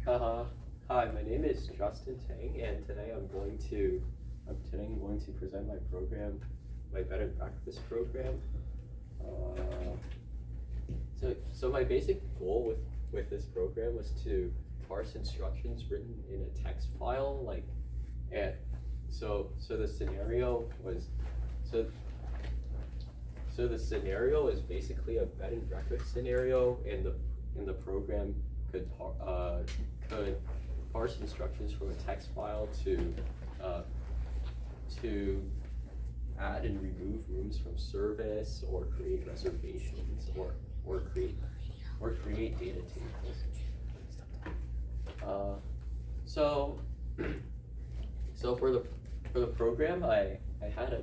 Uh, Hi, my name is Justin Tang, and today I'm going to present my program, my bed and breakfast program. Uh, so my basic goal with this program was to parse instructions written in a text file, and so the scenario was so so the scenario is basically a bed and breakfast scenario, and the program could parse instructions from a text file to add and remove rooms from service, or create reservations, or create data tables. So so for the program, I had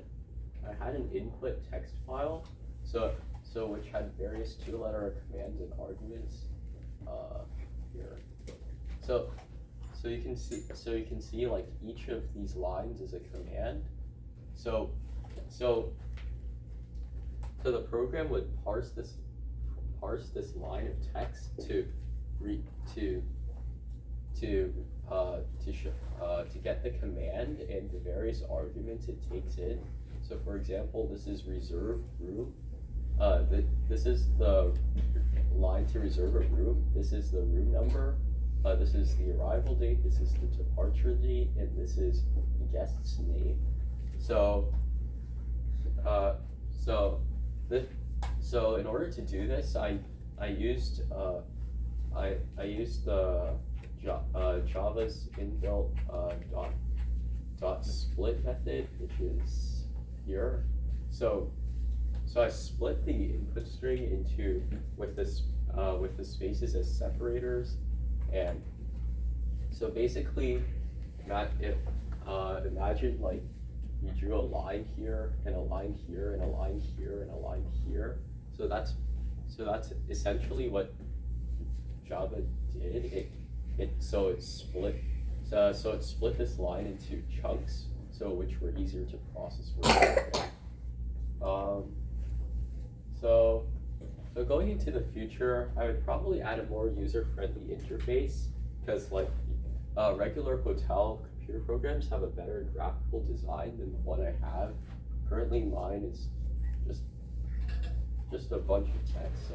an input text file, so which had various two-letter commands and arguments here. So you can see like each of these lines is a command. So the program would parse this line of text to get the command and the various arguments it takes in. So for example, this is reserve room. This is the line to reserve a room. This is the room number. This is the arrival date. This is the departure date, and this is the guest's name. So in order to do this, I used Java's inbuilt dot split method, which is here. So I split the input string into with the spaces as separators, and so basically, imagine like you drew a line here and a line here and a line here and a line here. So that's essentially what Java did. It split this line into chunks, so which were easier to process. So going into the future, I would probably add a more user-friendly interface, because like regular hotel computer programs have a better graphical design than the one I have. Currently, mine is just a bunch of text.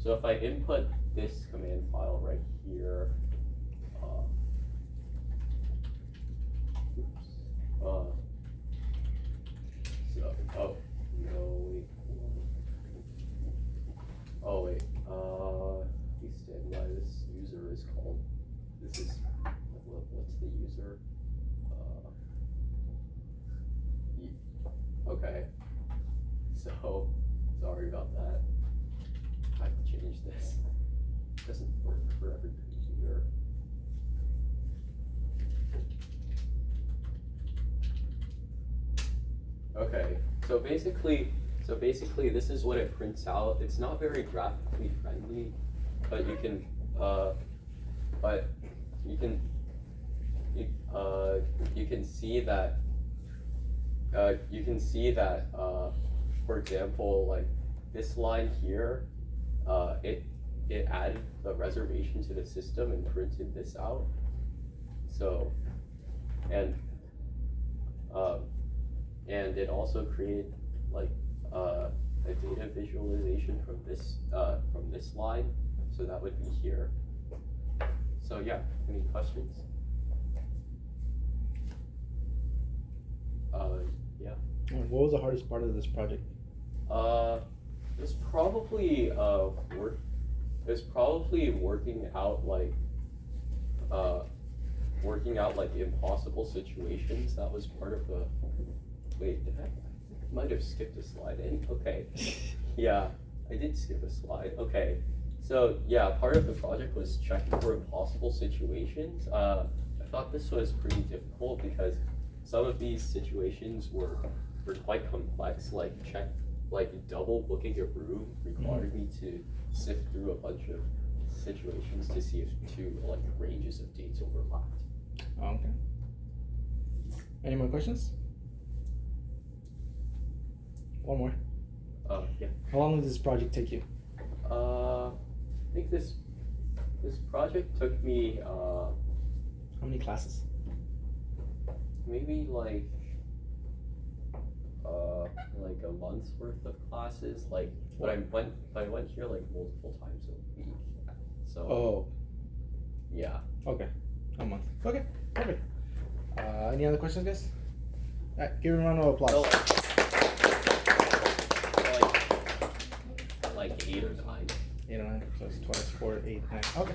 So if I input this command file right here, please stand by. This user is called. This is what's the user? Okay. So sorry about that. I have to change this. It doesn't work for every computer. Okay. So basically, this is what it prints out. It's not very graphically friendly, but you can see that for example, like this line here, it added the reservation to the system and printed this out. So and it also created like a data visualization from this line, so that would be here. So yeah, any questions? Yeah. What was the hardest part of this project? It's probably working out like impossible situations. That was part of the. Wait, I might have skipped a slide in. Okay. Yeah, I did skip a slide. Okay. So yeah, part of the project was checking for impossible situations. I thought this was pretty difficult because some of these situations were quite complex, like double booking a room required me to sift through a bunch of situations to see if two like ranges of dates overlapped. Oh, okay. Any more questions? One more. Yeah. How long did this project take you? I think this This project took me How many classes? maybe like a month's worth of classes. But I went here like multiple times a week. So Oh, yeah. okay. A month. Okay, perfect. Any other questions, guys? Alright, give him a round of applause. Like 8 or 9. 8 or 9, so it's twice 4, 8, 9. Okay.